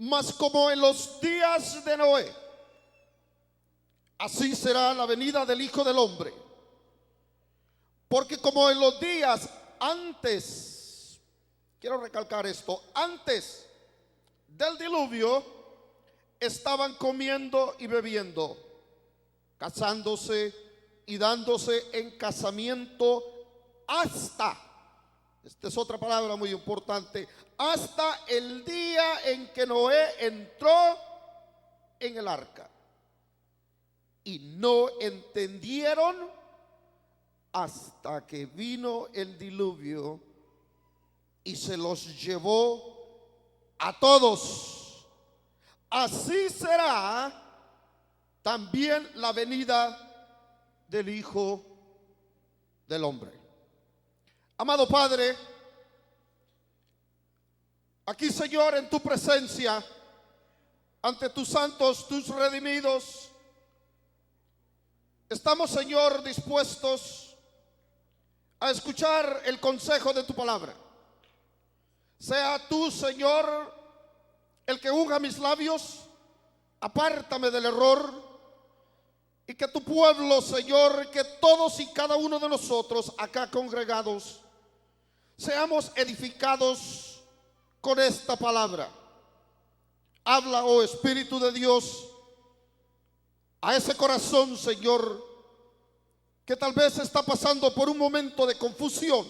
Mas como en los días de Noé, así será la venida del Hijo del Hombre. Porque como en los días antes, quiero recalcar esto, antes del diluvio, estaban comiendo y bebiendo, casándose y dándose en casamiento hasta, esta es otra palabra muy importante, hasta el día en que Noé entró en el arca. Y no entendieron hasta que vino el diluvio y se los llevó a todos. Así será también la venida del Hijo del Hombre. Amado Padre, aquí, Señor, en tu presencia, ante tus santos, tus redimidos, estamos, Señor, dispuestos a escuchar el consejo de tu palabra. Sea tú, Señor, el que unja mis labios, apártame del error, y que tu pueblo, Señor, que todos y cada uno de nosotros acá congregados, seamos edificados con esta palabra. Habla, oh Espíritu de Dios, a ese corazón, Señor, que tal vez está pasando por un momento de confusión.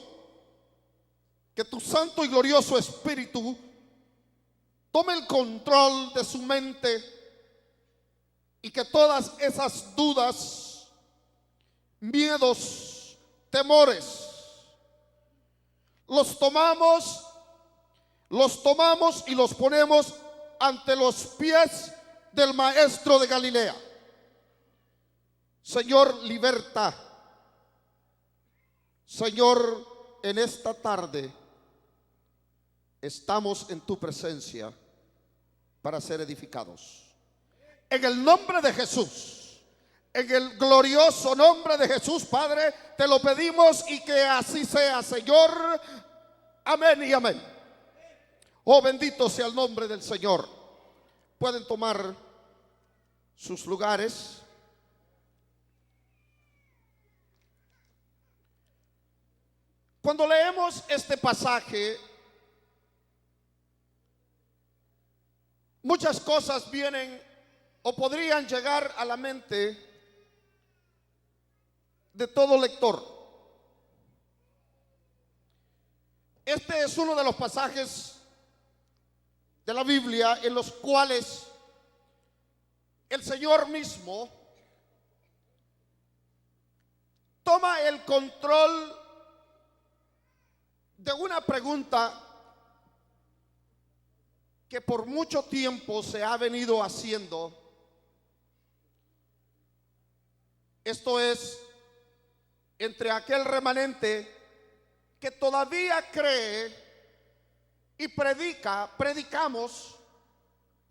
Que tu santo y glorioso Espíritu tome el control de su mente y que todas esas dudas, miedos, temores, los tomamos y los ponemos ante los pies del Maestro de Galilea. Señor, liberta. Señor, en esta tarde estamos en tu presencia para ser edificados. En el nombre de Jesús, en el glorioso nombre de Jesús, Padre, te lo pedimos y que así sea, Señor. Amén y amén. Oh, bendito sea el nombre del Señor. Pueden tomar sus lugares. Cuando leemos este pasaje, muchas cosas vienen o podrían llegar a la mente de todo lector. Este es uno de los pasajes de la Biblia en los cuales el Señor mismo toma el control de una pregunta que por mucho tiempo se ha venido haciendo. Esto es, entre aquel remanente que todavía cree y predicamos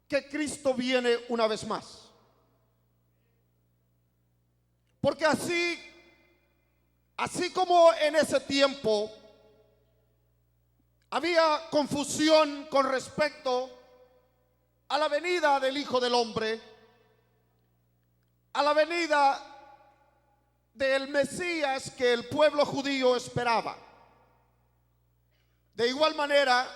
que Cristo viene una vez más. Porque así como en ese tiempo había confusión con respecto a la venida del Hijo del Hombre, a la venida del Mesías que el pueblo judío esperaba. De igual manera,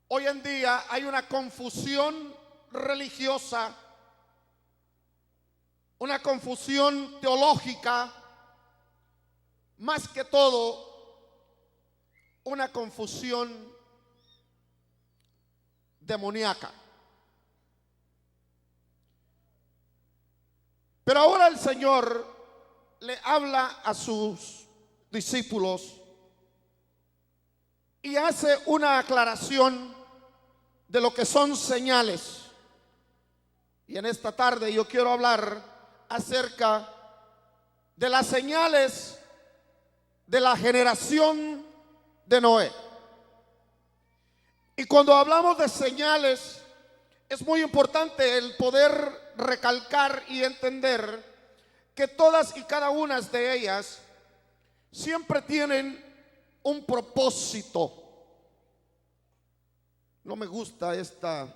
hoy en día hay una confusión religiosa, una confusión teológica, más que todo una confusión demoníaca. Pero ahora el Señor le habla a sus discípulos y hace una aclaración de lo que son señales. Y en esta tarde yo quiero hablar acerca de las señales de la generación de Noé. Y cuando hablamos de señales, es muy importante el poder recalcar y entender que todas y cada una de ellas siempre tienen un propósito. No me gusta esta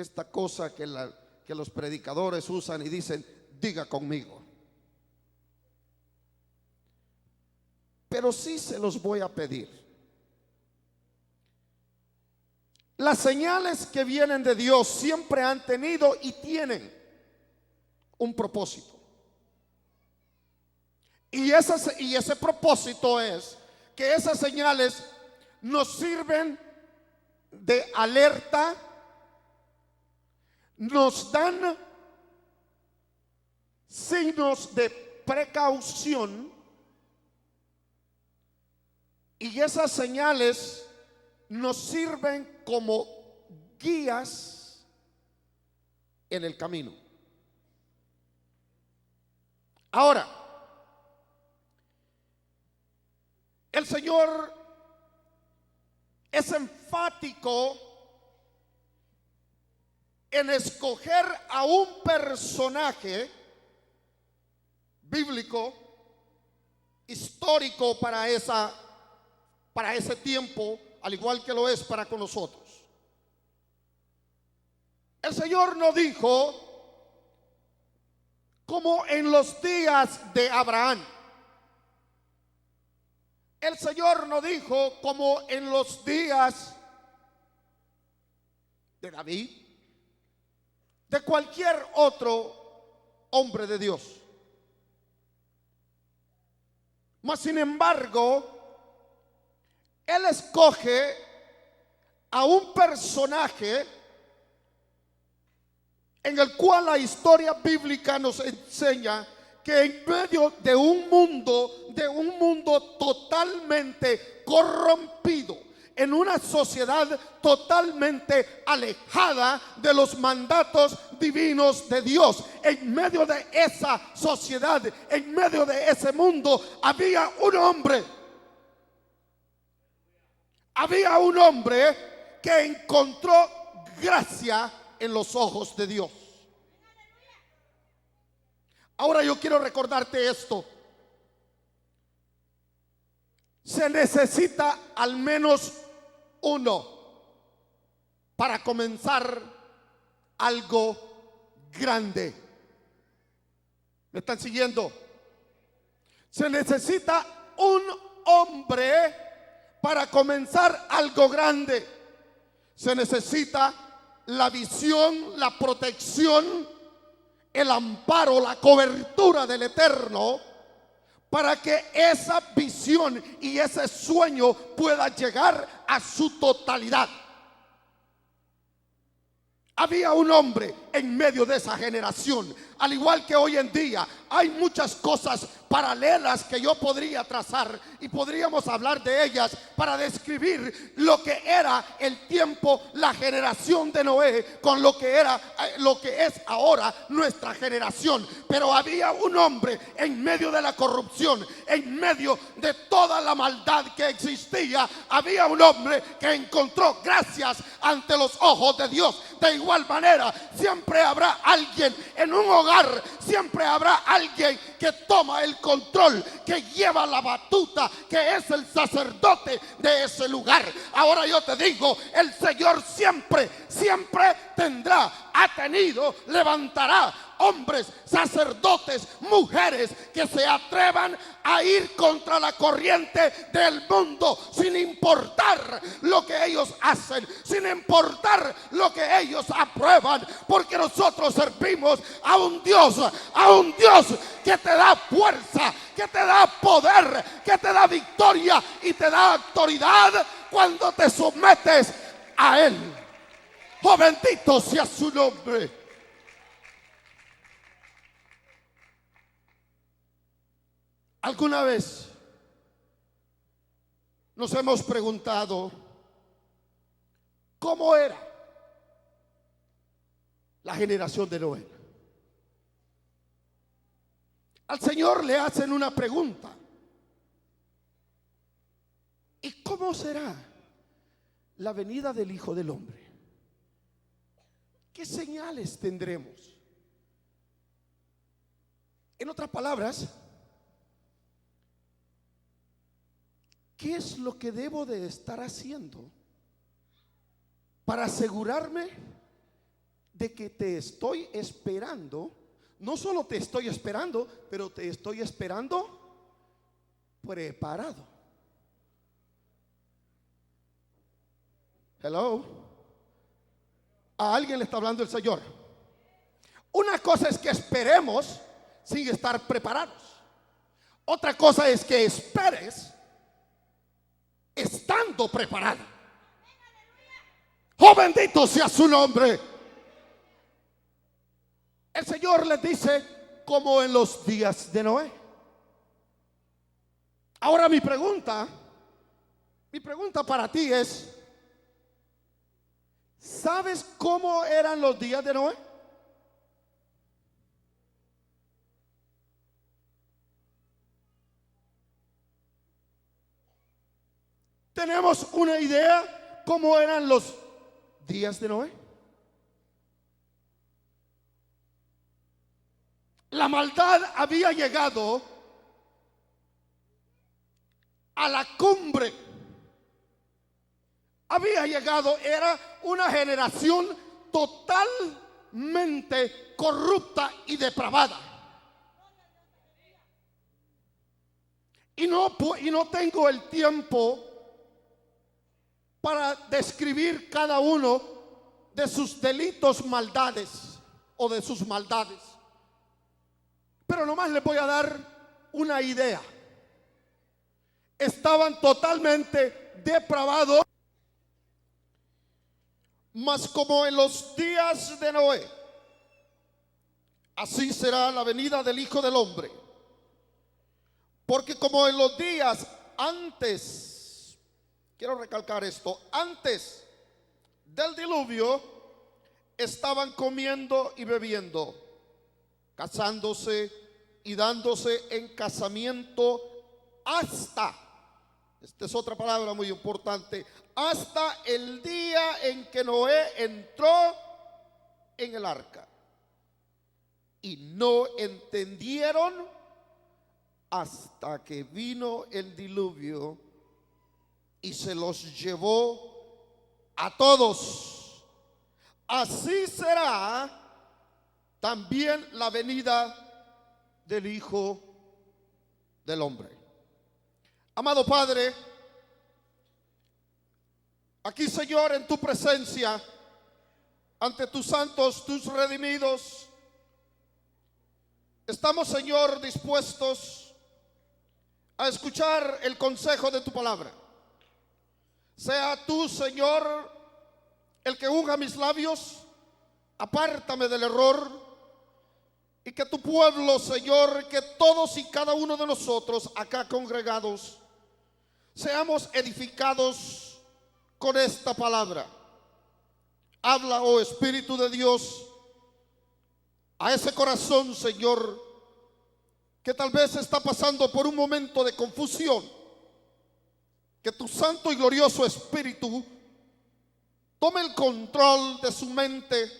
esta cosa que los predicadores usan y dicen, diga conmigo. Pero sí se los voy a pedir. Las señales que vienen de Dios siempre han tenido y tienen un propósito. Y ese propósito es que esas señales nos sirven de alerta, nos dan signos de precaución, y esas señales nos sirven como guías en el camino. Ahora, el Señor es enfático en escoger a un personaje bíblico, histórico para ese tiempo, al igual que lo es para con nosotros. El Señor no dijo como en los días de Abraham. El Señor no dijo como en los días de David, de cualquier otro hombre de Dios. Mas sin embargo, Él escoge a un personaje en el cual la historia bíblica nos enseña que en medio de un mundo totalmente corrompido, en una sociedad totalmente alejada de los mandatos divinos de Dios, en medio de esa sociedad, en medio de ese mundo, había un hombre que encontró gracia en los ojos de Dios. Ahora yo quiero recordarte esto. Se necesita al menos uno para comenzar algo grande. ¿Me están siguiendo? Se necesita un hombre para comenzar algo grande. Se necesita la visión, la protección, el amparo, la cobertura del Eterno, para que esa visión y ese sueño pueda llegar a su totalidad. Había un hombre en medio de esa generación. Al igual que hoy en día hay muchas cosas paralelas que yo podría trazar y podríamos hablar de ellas para describir lo que era el tiempo, la generación de Noé, con lo que es ahora nuestra generación. Pero había un hombre en medio de la corrupción, en medio de toda la maldad que existía. Había un hombre que encontró gracias ante los ojos de Dios. De igual manera, siempre habrá alguien en un hogar, siempre habrá alguien que toma el control, que lleva la batuta, que es el sacerdote de ese lugar. Ahora yo te digo, el Señor siempre ha tenido, levantará hombres, sacerdotes, mujeres que se atrevan a ir contra la corriente del mundo, sin importar lo que ellos hacen, sin importar lo que ellos aprueban, porque nosotros servimos a un Dios que te da fuerza, que te da poder, que te da victoria y te da autoridad cuando te sometes a Él. Oh, bendito sea su nombre. ¿Alguna vez nos hemos preguntado cómo era la generación de Noé? Al Señor le hacen una pregunta: ¿y cómo será la venida del Hijo del Hombre? ¿Qué señales tendremos? En otras palabras, ¿qué es lo que debo de estar haciendo para asegurarme de que te estoy esperando. No solo te estoy esperando, pero te estoy esperando preparado. Hello. A alguien le está hablando el Señor. Una cosa es que esperemos sin estar preparados. Otra cosa es que esperes estando preparado. Oh, bendito sea su nombre. El Señor les dice, como en los días de Noé. Ahora mi pregunta para ti es, ¿sabes cómo eran los días de Noé? ¿Tenemos una idea cómo eran los días de Noé? La maldad había llegado a la cumbre. Había llegado, era una generación totalmente corrupta y depravada. Y no tengo el tiempo para describir cada uno de sus delitos, maldades o de sus maldades. Pero nomás les voy a dar una idea. Estaban totalmente depravados, mas como en los días de Noé, así será la venida del Hijo del Hombre. Porque como en los días antes, quiero recalcar esto, antes del diluvio, estaban comiendo y bebiendo, casándose y dándose en casamiento hasta, esta es otra palabra muy importante, hasta el día en que Noé entró en el arca. Y no entendieron hasta que vino el diluvio y se los llevó a todos. Así será también la venida del Hijo del Hombre. Amado Padre, aquí, Señor, en tu presencia, ante tus santos, tus redimidos, estamos, Señor, dispuestos a escuchar el consejo de tu palabra. Sea tú, Señor, el que unja mis labios, apártame del error, y que tu pueblo, Señor, que todos y cada uno de nosotros acá congregados, seamos edificados con esta palabra. Habla, oh Espíritu de Dios, a ese corazón, Señor, que tal vez está pasando por un momento de confusión. Que tu santo y glorioso Espíritu tome el control de su mente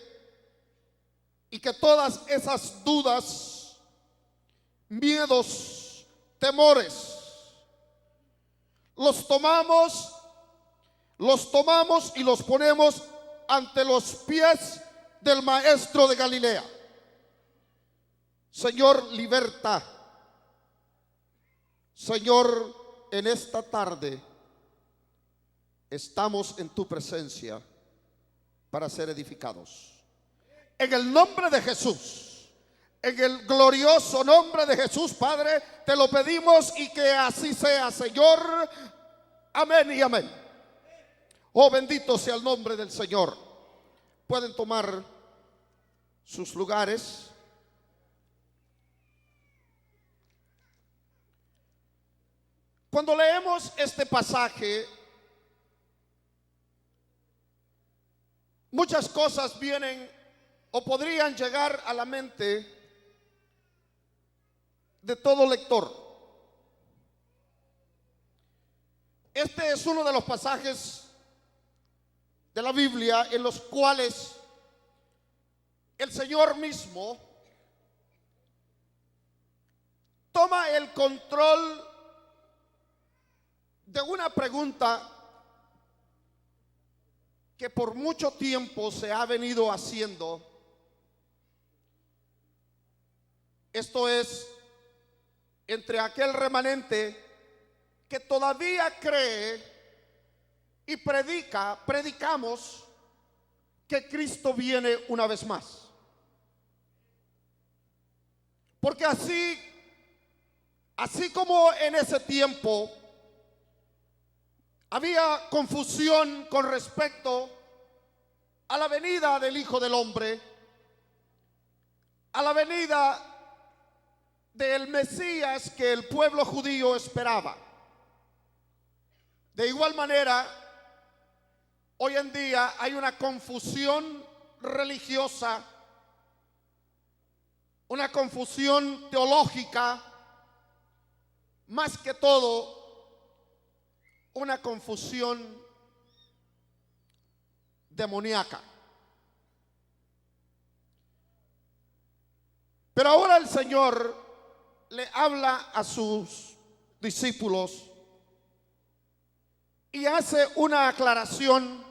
y que todas esas dudas, miedos, temores, los tomamos y los ponemos ante los pies del Maestro de Galilea. Señor, liberta. Señor, en esta tarde estamos en tu presencia para ser edificados. En el nombre de Jesús, en el glorioso nombre de Jesús, Padre, te lo pedimos y que así sea, Señor. Amén y amén. Oh, bendito sea el nombre del Señor. Pueden tomar sus lugares. Cuando leemos este pasaje, muchas cosas vienen o podrían llegar a la mente de todo lector. Este es uno de los pasajes de la Biblia en los cuales el Señor mismo toma el control de una pregunta que por mucho tiempo se ha venido haciendo. Esto es, entre aquel remanente que todavía cree y predicamos que Cristo viene una vez más. Porque así como en ese tiempo había confusión con respecto a la venida del Hijo del Hombre, a la venida del Mesías que el pueblo judío esperaba. De igual manera, hoy en día hay una confusión religiosa, una confusión teológica, más que todo una confusión demoníaca. Pero ahora el Señor le habla a sus discípulos y hace una aclaración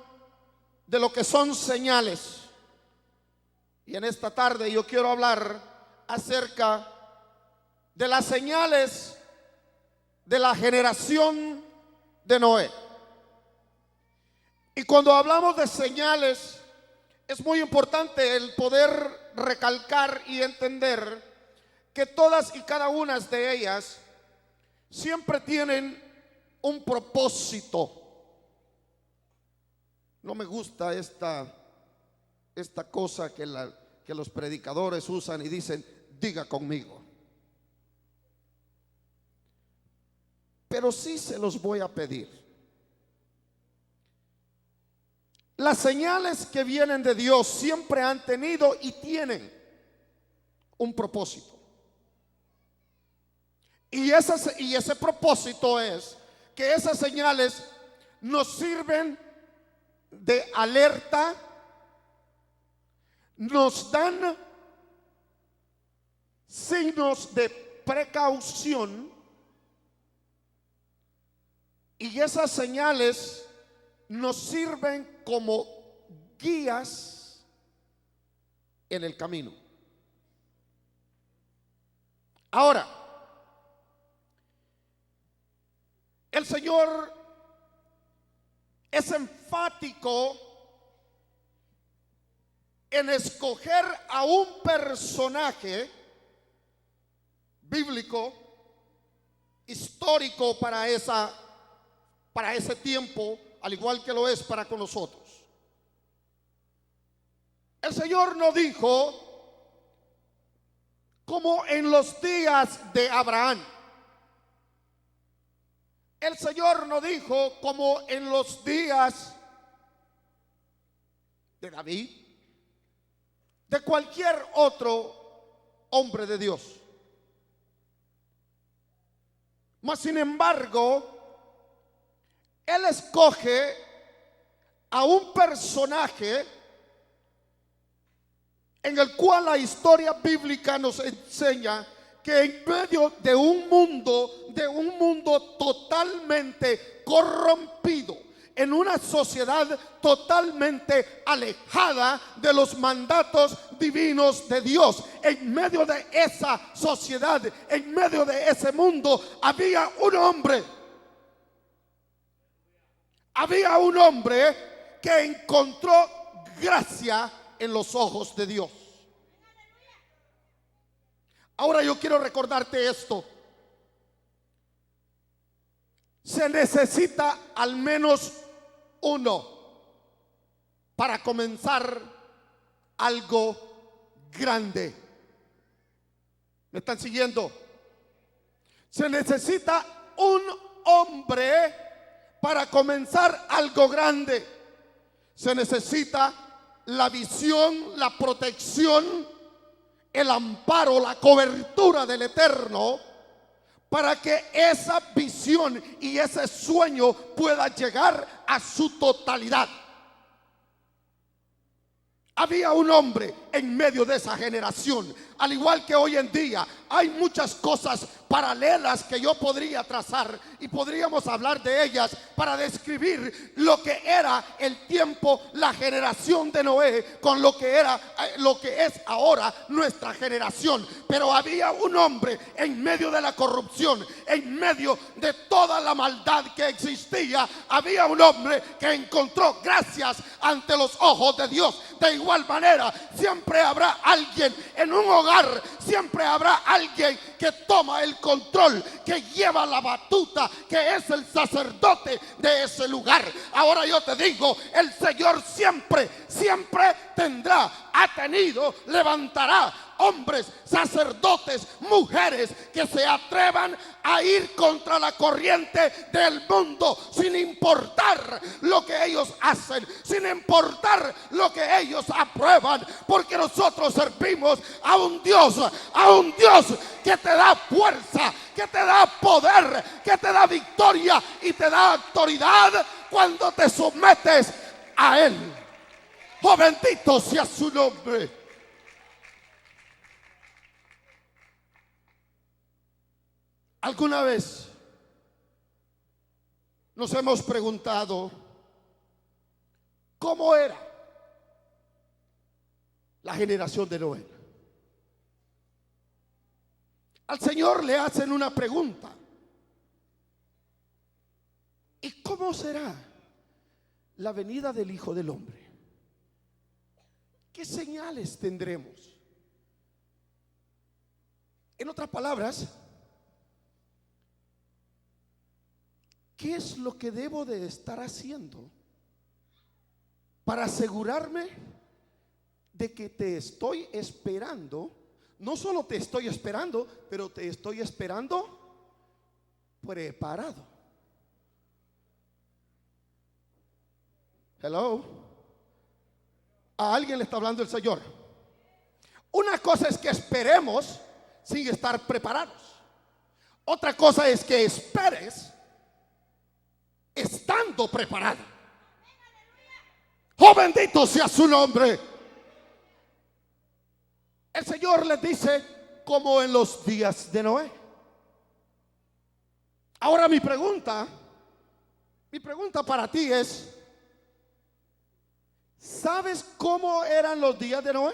de lo que son señales. Y en esta tarde yo quiero hablar acerca de las señales de la generación de Noé. Y cuando hablamos de señales, es muy importante el poder recalcar y entender que todas y cada una de ellas siempre tienen un propósito. No me gusta esta cosa que los predicadores usan y dicen, diga conmigo. Pero sí se los voy a pedir. Las señales que vienen de Dios siempre han tenido y tienen un propósito. Y ese propósito es que esas señales nos sirven de alerta, nos dan signos de precaución, y esas señales nos sirven como guías en el camino. Ahora, el Señor es enfático en escoger a un personaje bíblico, histórico para ese tiempo, al igual que lo es para con nosotros. El Señor no dijo como en los días de Abraham. El Señor no dijo como en los días de David, de cualquier otro hombre de Dios. Mas sin embargo, Él escoge a un personaje en el cual la historia bíblica nos enseña que en medio de un mundo totalmente corrompido, en una sociedad totalmente alejada de los mandatos divinos de Dios, en medio de esa sociedad, en medio de ese mundo, había un hombre que encontró gracia en los ojos de Dios. Ahora yo quiero recordarte esto. Se necesita al menos uno para comenzar algo grande. ¿Me están siguiendo? Se necesita un hombre para comenzar algo grande. Se necesita la visión, la protección, el amparo, la cobertura del Eterno, para que esa visión y ese sueño pueda llegar a su totalidad. había un hombre en medio de esa generación. Al igual que hoy en día hay muchas cosas paralelas que yo podría trazar y podríamos hablar de ellas para describir lo que era el tiempo, la generación de Noé, con lo que era, lo que es ahora nuestra generación. Pero había un hombre en medio de la corrupción, en medio de toda la maldad que existía. Había un hombre que encontró gracias ante los ojos de Dios. De igual manera, siempre habrá alguien en un hogar, siempre habrá alguien que toma el control, que lleva la batuta, que es el sacerdote de ese lugar. Ahora yo te digo, el Señor siempre ha tenido, levantará hombres, sacerdotes, mujeres que se atrevan a ir contra la corriente del mundo, sin importar lo que ellos hacen, sin importar lo que ellos aprueban, porque nosotros servimos a un Dios que te da fuerza, que te da poder, que te da victoria y te da autoridad cuando te sometes a Él. Oh, bendito sea su nombre. ¿Alguna vez nos hemos preguntado cómo era la generación de Noé? Al Señor le hacen una pregunta: ¿y cómo será la venida del Hijo del Hombre? ¿Qué señales tendremos? En otras palabras, ¿qué es lo que debo de estar haciendo para asegurarme de que te estoy esperando? No solo te estoy esperando, pero te estoy esperando preparado. Hello. A alguien le está hablando el Señor. Una cosa es que esperemos sin estar preparados. Otra cosa es que esperes estando preparado. Oh, bendito sea su nombre. El Señor les dice, como en los días de Noé. Ahora mi pregunta para ti es: ¿sabes cómo eran los días de Noé?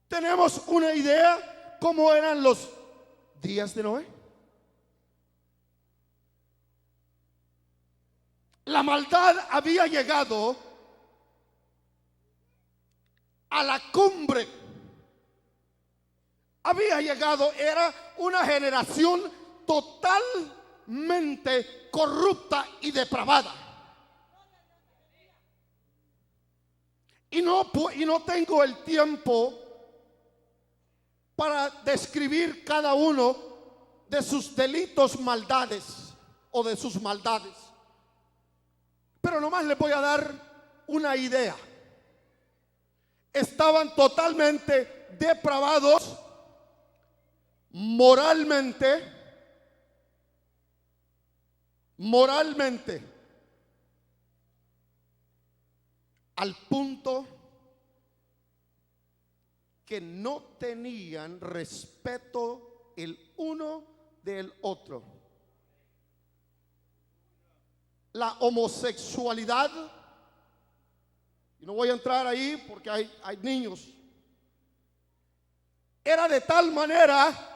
¿Tenemos una idea cómo eran los días de Noé? La maldad había llegado a la cumbre. Había llegado, era una generación totalmente corrupta y depravada. Y no tengo el tiempo para describir cada uno de sus delitos, maldades o de sus maldades. Pero nomás les voy a dar una idea. Estaban totalmente depravados moralmente, al punto que no tenían respeto el uno del otro. La homosexualidad, y no voy a entrar ahí porque hay niños, era de tal manera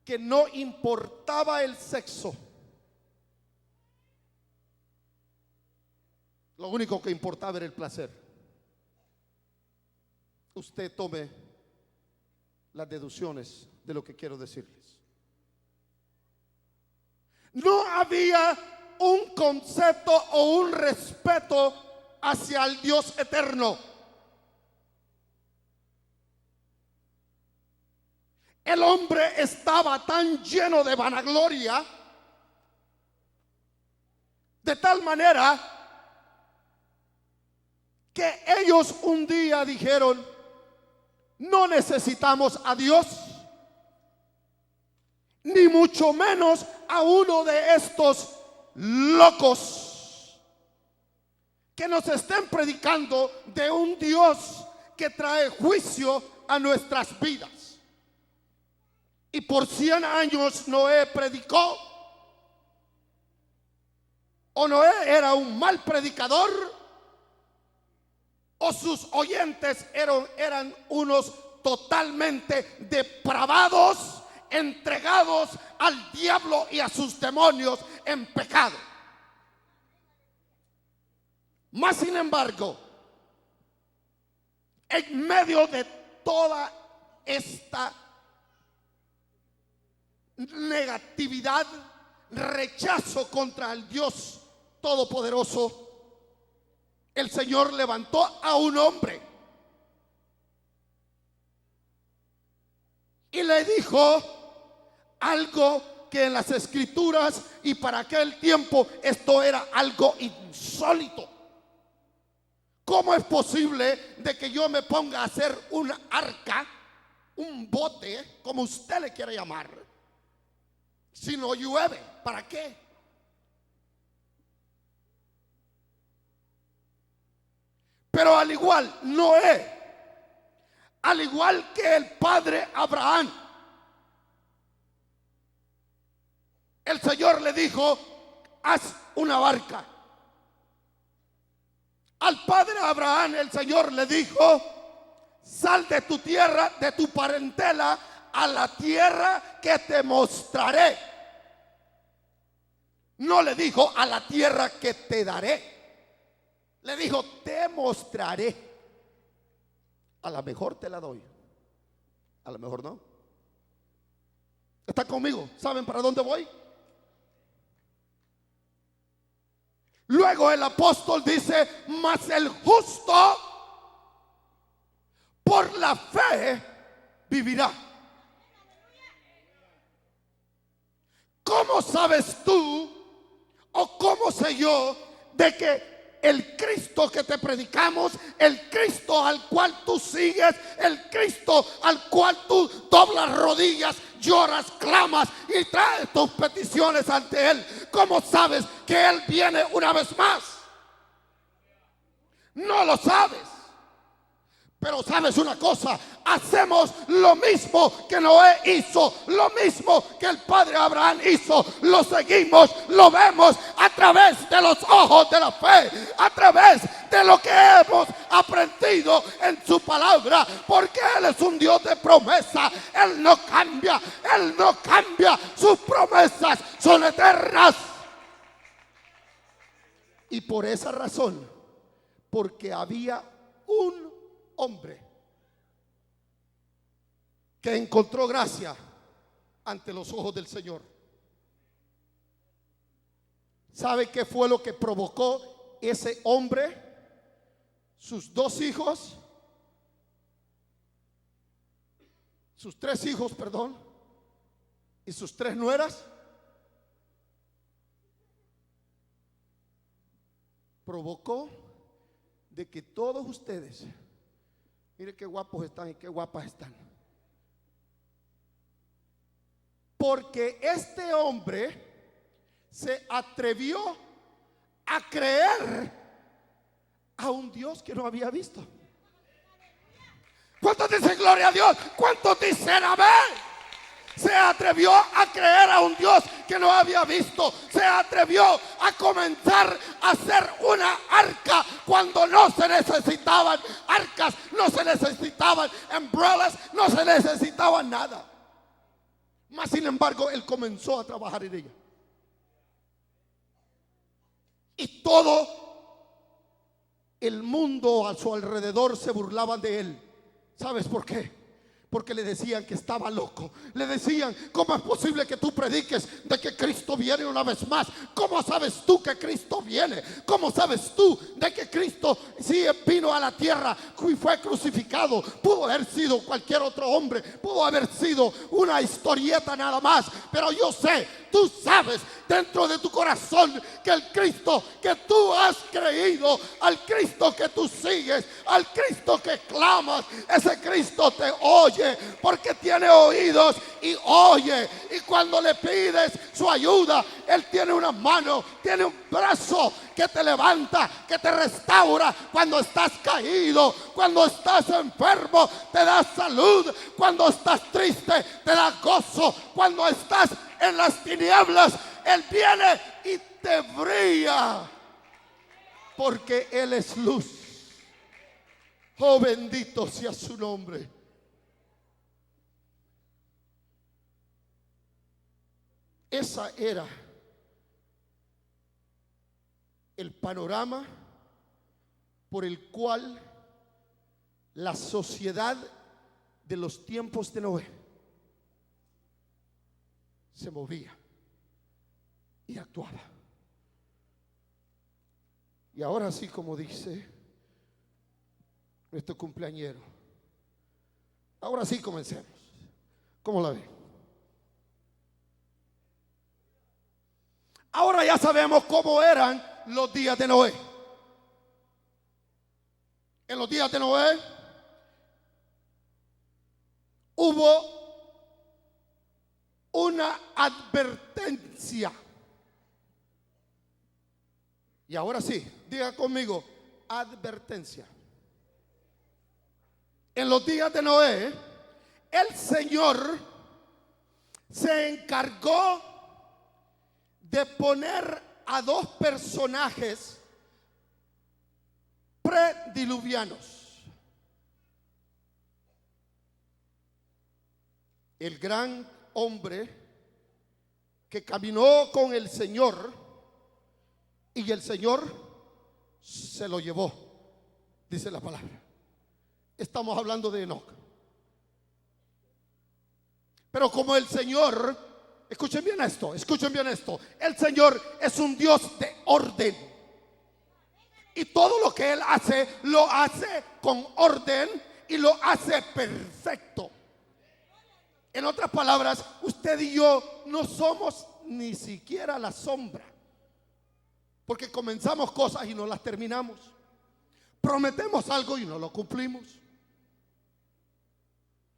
que no importaba el sexo. Lo único que importaba era el placer. Usted tome las deducciones de lo que quiero decirles. No había un concepto o un respeto hacia el Dios eterno. El hombre estaba tan lleno de vanagloria, de tal manera que ellos un día dijeron: no necesitamos a Dios, ni mucho menos a uno de estos locos que nos estén predicando de un Dios que trae juicio a nuestras vidas. Y por 100 años Noé predicó, o Noé era un mal predicador, o sus oyentes eran unos totalmente depravados, entregados al diablo y a sus demonios en pecado. Mas sin embargo, en medio de toda esta negatividad, rechazo contra el Dios Todopoderoso, el Señor levantó a un hombre y le dijo algo que en las Escrituras y para aquel tiempo esto era algo insólito. ¿Cómo es posible de que yo me ponga a hacer una arca, un bote, como usted le quiera llamar, si no llueve? ¿Para qué? Pero al igual Noé, al igual que el padre Abraham, el Señor le dijo: haz una barca. Al padre Abraham el Señor le dijo: sal de tu tierra, de tu parentela, a la tierra que te mostraré. No le dijo: a la tierra que te daré. Le dijo: te mostraré. A lo mejor te la doy, a lo mejor no. ¿Están conmigo? ¿Saben para dónde voy? Luego el apóstol dice: mas el justo por la fe vivirá. ¿Cómo sabes tú o cómo sé yo de que el Cristo que te predicamos, el Cristo al cual tú sigues, el Cristo al cual tú doblas rodillas, lloras, clamas y traes tus peticiones ante Él, cómo sabes que Él viene una vez más? No lo sabes. Pero sabes una cosa, hacemos lo mismo que Noé hizo, lo mismo que el padre Abraham hizo, lo seguimos, lo vemos a través de los ojos de la fe, a través de lo que hemos aprendido en su palabra, porque Él es un Dios de promesa. Él no cambia, sus promesas son eternas. Y por esa razón, porque había un hombre que encontró gracia ante los ojos del Señor. ¿Sabe qué fue lo que provocó ese hombre? Sus 2 hijos, sus 3 hijos, perdón, y sus 3 nueras. Provocó de que todos ustedes, mire qué guapos están y qué guapas están. Porque este hombre se atrevió a creer a un Dios que no había visto. ¿Cuántos dicen gloria a Dios? ¿Cuántos dicen amén? Se atrevió a creer a un Dios que no había visto. Se atrevió a comenzar a hacer una arca cuando no se necesitaban arcas, no se necesitaban umbrellas, no se necesitaban nada. Mas sin embargo, él comenzó a trabajar en ella. Y todo el mundo a su alrededor se burlaban de él. ¿Sabes por qué? Porque le decían que estaba loco. Le decían: ¿cómo es posible que tú prediques de que Cristo viene una vez más? ¿Cómo sabes tú que Cristo viene? ¿Cómo sabes tú de que Cristo sí vino a la tierra y fue crucificado? Pudo haber sido cualquier otro hombre, pudo haber sido una historieta nada más, pero yo sé, tú sabes dentro de tu corazón que el Cristo que tú has creído, al Cristo que tú sigues, al Cristo que clamas, ese Cristo te oye porque tiene oídos y oye. Y cuando le pides su ayuda, Él tiene una mano, tiene un brazo que te levanta, que te restaura cuando estás caído, cuando estás enfermo, te da salud, cuando estás triste, te da gozo, cuando estás en las tinieblas, Él viene y te brilla, porque Él es luz. Oh, bendito sea su nombre. Esa era el panorama por el cual la sociedad de los tiempos de Noé se movía y actuaba. Y ahora sí, como dice nuestro cumpleañero, ahora sí comencemos. ¿Cómo la ven? Ahora ya sabemos cómo eran los días de Noé. En los días de Noé hubo una advertencia. Y ahora sí, diga conmigo, advertencia. En los días de Noé, el Señor se encargó de poner a dos personajes prediluvianos: el gran hombre que caminó con el Señor y el Señor se lo llevó, dice la palabra. Estamos hablando de Enoc. Pero como el Señor, escuchen bien esto, el Señor es un Dios de orden. Y todo lo que Él hace, lo hace con orden y lo hace perfecto. En otras palabras, usted y yo no somos ni siquiera la sombra, porque comenzamos cosas y no las terminamos. Prometemos algo y no lo cumplimos.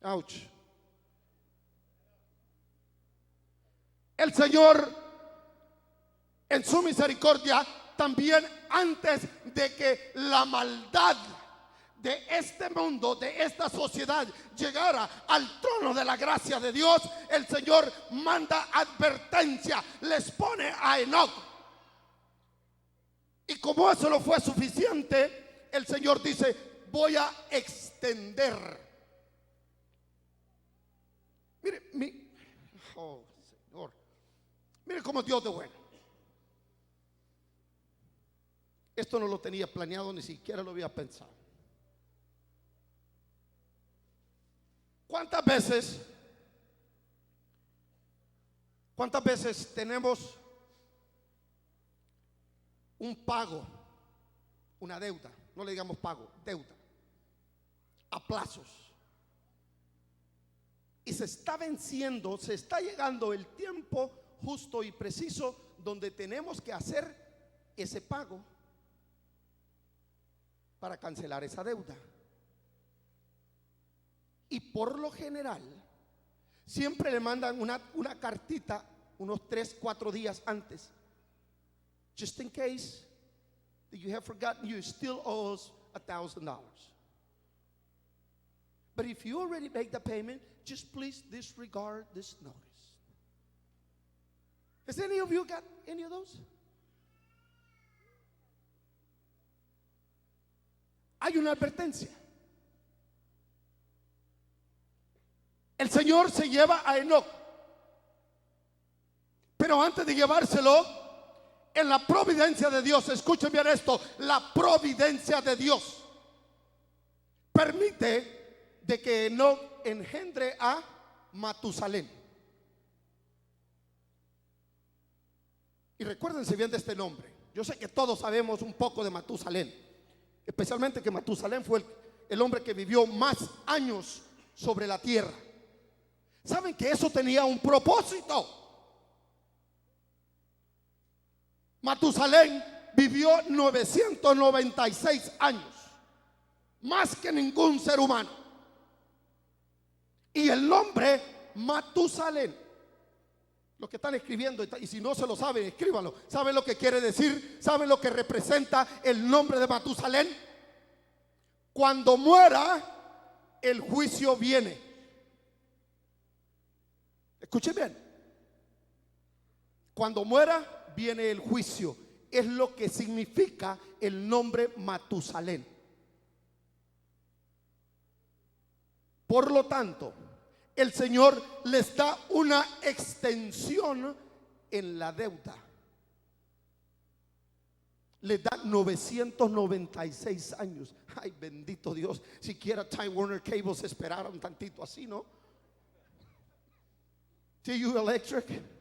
Ouch. El Señor, en su misericordia, también antes de que la maldad de este mundo, de esta sociedad, llegara al trono de la gracia de Dios, el Señor manda advertencia, les pone a Enoc. Y como eso no fue suficiente, el Señor dice: voy a extender. Mire, oh Señor, mire cómo Dios de bueno. Esto no lo tenía planeado, ni siquiera lo había pensado. ¿Cuántas veces tenemos un pago, una deuda? No le digamos pago, deuda, a plazos. Y se está venciendo, se está llegando el tiempo justo y preciso donde tenemos que hacer ese pago para cancelar esa deuda. Y por lo general siempre le mandan una cartita unos 3-4 días antes, just in case that you have forgotten you still owe us $1,000. But if you already made the payment, just please disregard this notice. Has any of you got any of those? Hay una advertencia. El Señor se lleva a Enoc, pero antes de llevárselo, en la providencia de Dios, escuchen bien esto, la providencia de Dios permite de que Enoc engendre a Matusalén. Y recuérdense bien de este nombre. Yo sé que todos sabemos un poco de Matusalén, especialmente que Matusalén fue el hombre que vivió más años sobre la tierra. ¿Saben que eso tenía un propósito? Matusalén vivió 996 años, más que ningún ser humano. Y el nombre Matusalén, los que están escribiendo, y si no se lo saben, escríbanlo. ¿Saben lo que quiere decir? ¿Saben lo que representa el nombre de Matusalén? Cuando muera, el juicio viene. Escuchen bien. Cuando muera, viene el juicio. Es lo que significa el nombre Matusalén. Por lo tanto, el Señor les da una extensión en la deuda. Les da 996 años. Ay, bendito Dios. Siquiera Time Warner Cable se esperaron tantito así, ¿no? TU Electric.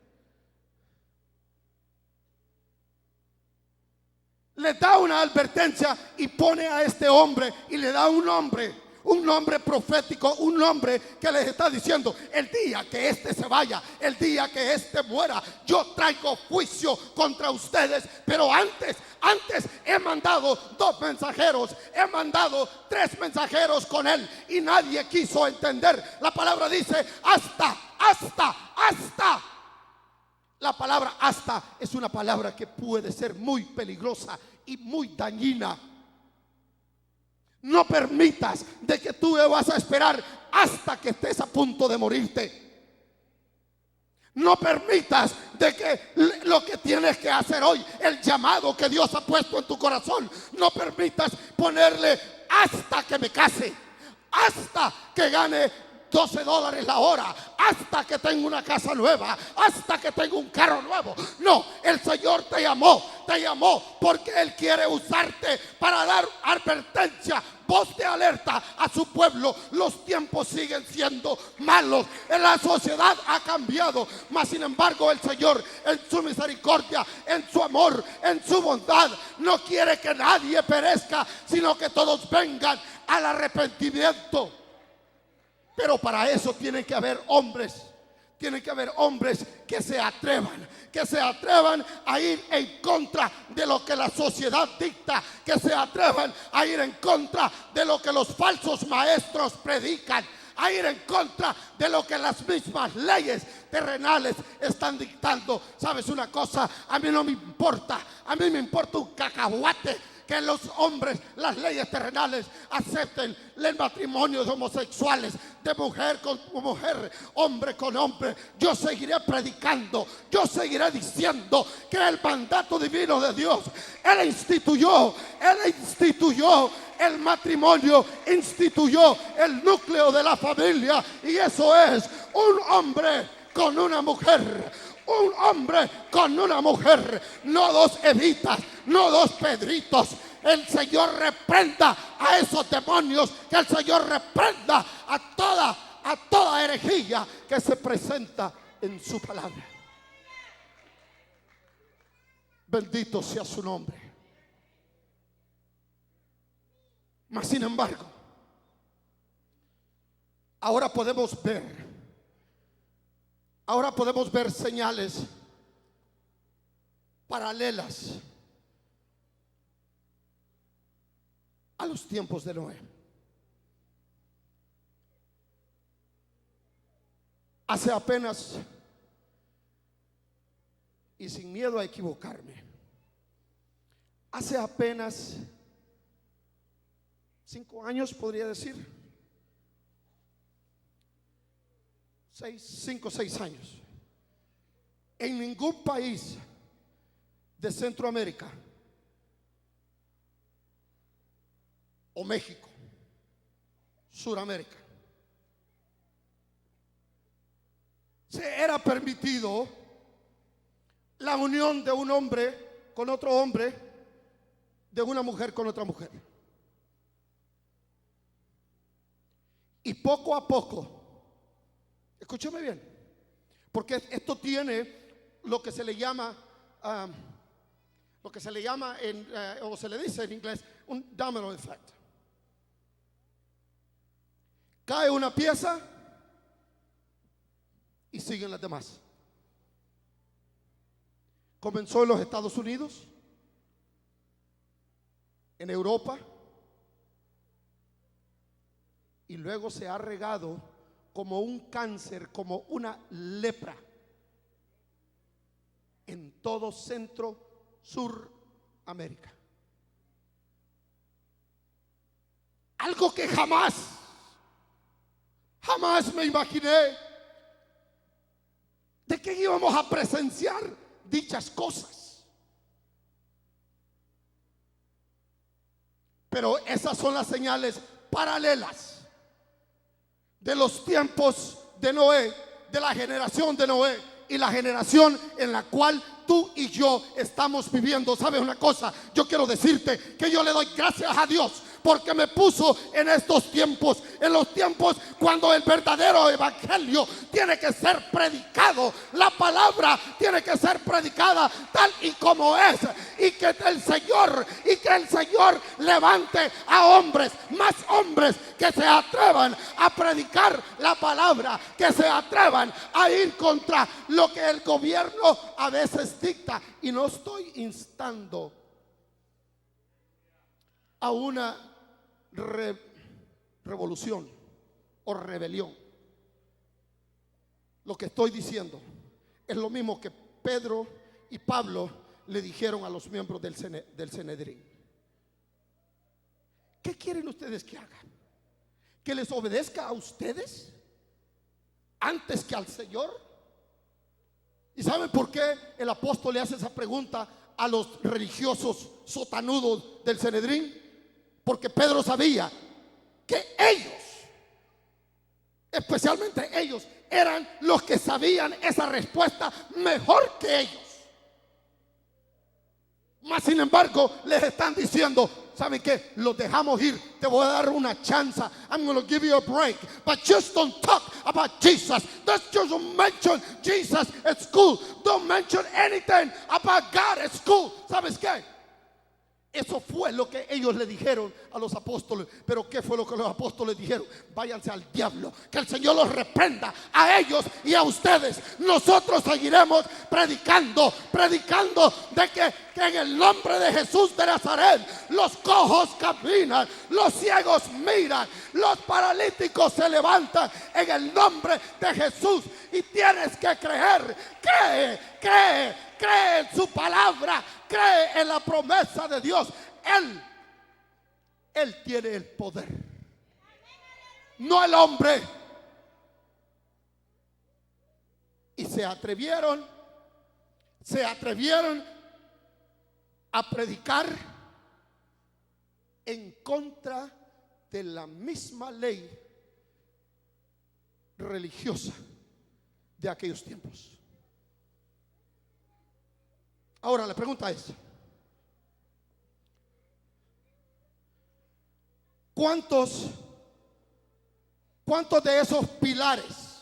Le da una advertencia y pone a este hombre y le da un nombre profético, un nombre que les está diciendo: el día que este se vaya, el día que este muera, yo traigo juicio contra ustedes. Pero antes he mandado 2 mensajeros, he mandado 3 mensajeros con él y nadie quiso entender. La palabra dice hasta. La palabra hasta es una palabra que puede ser muy peligrosa y muy dañina. No permitas de que tú vas a esperar hasta que estés a punto de morirte. No permitas de que lo que tienes que hacer hoy, el llamado que Dios ha puesto en tu corazón, no permitas ponerle hasta que me case, hasta que gane $12 la hora, hasta que tenga una casa nueva, hasta que tenga un carro nuevo. No, el Señor te llamó porque Él quiere usarte para dar advertencia, voz de alerta a su pueblo. Los tiempos siguen siendo malos, la sociedad ha cambiado, mas sin embargo el Señor en su misericordia, en su amor, en su bondad, no quiere que nadie perezca, sino que todos vengan al arrepentimiento. Pero para eso tiene que haber hombres que se atrevan a ir en contra de lo que la sociedad dicta, que se atrevan a ir en contra de lo que los falsos maestros predican, a ir en contra de lo que las mismas leyes terrenales están dictando. ¿Sabes una cosa? A mí no me importa, a mí me importa un cacahuate que los hombres, las leyes terrenales acepten el matrimonio de homosexuales, de mujer con mujer, hombre con hombre. Yo seguiré predicando, yo seguiré diciendo que el mandato divino de Dios, Él instituyó el matrimonio, instituyó el núcleo de la familia, y eso es un hombre con una mujer. Un hombre con una mujer, no 2 Evitas, no 2 Pedritos. El Señor reprenda a esos demonios, que el Señor reprenda a toda herejía que se presenta en su palabra. Bendito sea su nombre. Mas sin embargo, ahora podemos ver señales paralelas a los tiempos de Noé. Hace apenas, y sin miedo a equivocarme, hace apenas 5 años, podría decir, 5 o 6 años, en ningún país de Centroamérica o México, Suramérica, se era permitido la unión de un hombre con otro hombre, de una mujer con otra mujer. Y poco a poco, escúcheme bien, porque esto tiene lo que se le llama o se le dice en inglés un domino effect. Cae una pieza y siguen las demás. Comenzó en los Estados Unidos, en Europa, y luego se ha regado como un cáncer, como una lepra en todo Centro, Sur América. Algo que jamás me imaginé de que íbamos a presenciar dichas cosas. Pero esas son las señales paralelas de los tiempos de Noé, de la generación de Noé y la generación en la cual tú y yo estamos viviendo. ¿Sabes una cosa? Yo quiero decirte que yo le doy gracias a Dios porque me puso en estos tiempos, en los tiempos cuando el verdadero evangelio tiene que ser predicado, la palabra tiene que ser predicada tal y como es, y que el Señor levante a hombres, más hombres que se atrevan a predicar la palabra, que se atrevan a ir contra lo que el gobierno a veces dicta. Y no estoy instando a una revolución o rebelión. Lo que estoy diciendo es lo mismo que Pedro y Pablo le dijeron a los miembros del Sanedrín. ¿Qué quieren ustedes que haga? ¿Que les obedezca a ustedes antes que al Señor? ¿Y saben por qué el apóstol le hace esa pregunta a los religiosos sotanudos del Sanedrín? Porque Pedro sabía que ellos, especialmente ellos, eran los que sabían esa respuesta mejor que ellos. Mas sin embargo les están diciendo: ¿saben qué? Los dejamos ir. Te voy a dar una chance. I'm going to give you a break. But just don't talk about Jesus. Just don't mention Jesus at school. Don't mention anything about God at school. ¿Sabes qué? Eso fue lo que ellos le dijeron a los apóstoles. Pero ¿qué fue lo que los apóstoles dijeron? Váyanse al diablo, que el Señor los reprenda a ellos y a ustedes. Nosotros seguiremos predicando de que en el nombre de Jesús de Nazaret los cojos caminan, los ciegos miran, los paralíticos se levantan en el nombre de Jesús. Y tienes que creer. Cree en su palabra, cree en la promesa de Dios. Él tiene el poder, no el hombre. Y se atrevieron a predicar en contra de la misma ley religiosa de aquellos tiempos. Ahora la pregunta es: ¿cuántos de esos pilares,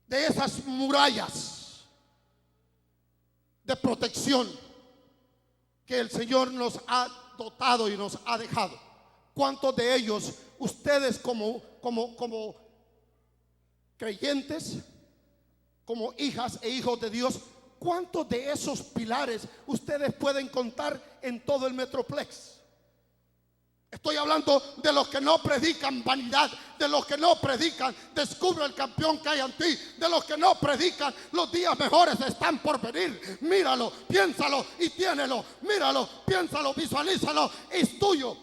de esas murallas de protección que el Señor nos ha dotado y nos ha dejado, cuántos de ellos ustedes como creyentes, como hijas e hijos de Dios, cuántos de esos pilares ustedes pueden contar en todo el Metroplex? Estoy hablando de los que no predican vanidad, de los que no predican descubre el campeón que hay en ti, de los que no predican los días mejores están por venir. Míralo, piénsalo y tiénelo. Míralo, piénsalo, visualízalo, es tuyo.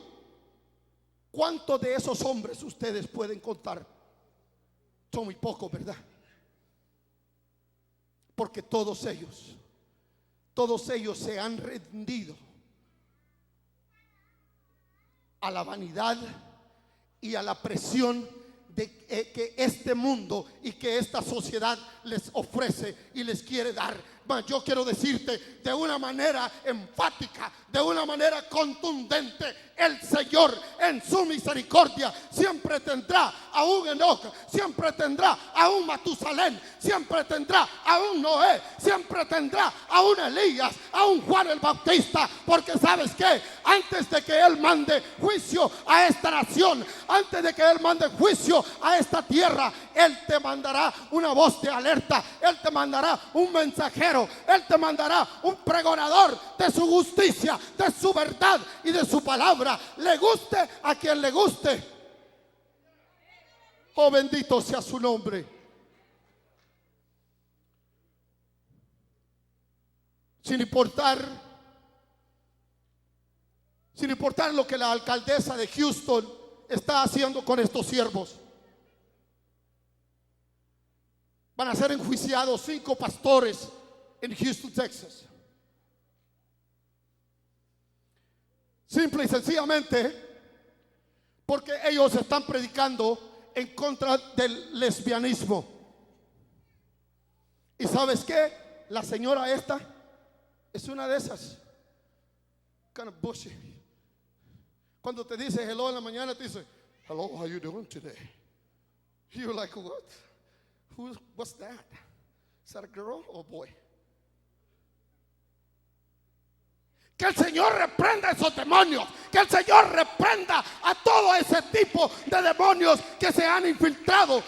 ¿Cuántos de esos hombres ustedes pueden contar? Son muy pocos, ¿verdad? Porque todos ellos se han rendido a la vanidad y a la presión de que este mundo y que esta sociedad les ofrece y les quiere dar. Mas yo quiero decirte de una manera enfática, de una manera contundente: el Señor en su misericordia siempre tendrá a un Enoc, siempre tendrá a un Matusalén, siempre tendrá a un Noé, siempre tendrá a un Elías, a un Juan el Bautista. Porque ¿sabes qué? Antes de que Él mande juicio a esta nación, antes de que Él mande juicio a esta tierra, Él te mandará una voz de alerta, Él te mandará un mensajero, Él te mandará un pregonador de su justicia, de su verdad y de su palabra. Le guste a quien le guste. Oh, bendito sea su nombre. Sin importar lo que la alcaldesa de Houston está haciendo con estos siervos. Van a ser enjuiciados 5 pastores en Houston, Texas. Simple y sencillamente porque ellos están predicando en contra del lesbianismo. ¿Y sabes qué? La señora esta es una de esas. Kind of bushy. Cuando te dice hello en la mañana, te dice, hello, how you doing today? You're like, what? What's that? Is that a girl or a boy? Que el Señor reprenda esos demonios. Que el Señor reprenda a todo ese tipo de demonios que se han infiltrado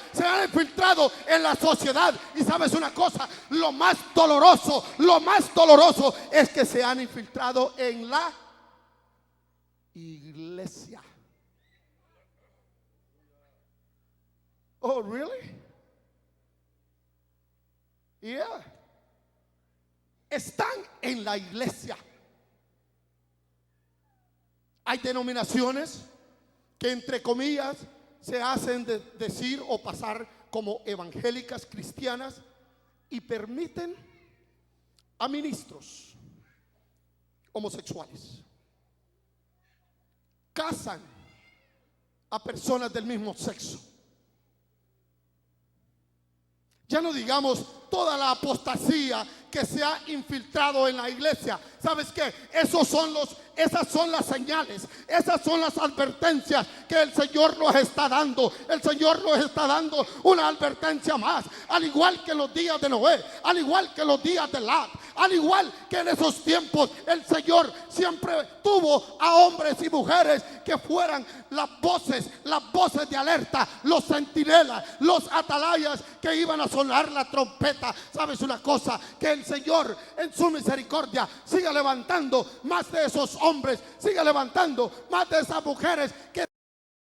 en la sociedad. Y sabes una cosa, lo más doloroso es que se han infiltrado en la iglesia. Oh, really? Yeah. Están en la iglesia. Hay denominaciones que entre comillas se hacen decir o pasar como evangélicas cristianas y permiten a ministros homosexuales. Casan a personas del mismo sexo. Ya no digamos toda la apostasía que se ha infiltrado en la iglesia. ¿Sabes qué? Esas son las señales, esas son las advertencias que el Señor nos está dando. El Señor nos está dando una advertencia más. Al igual que en los días de Noé, al igual que en los días de Lot, al igual que en esos tiempos, el Señor siempre tuvo a hombres y mujeres que fueran las voces de alerta, los centinelas, los atalayas que iban a sonar la trompeta. ¿Sabes una cosa? Que el Señor en su misericordia siga levantando más de esos hombres, siga levantando más de esas mujeres que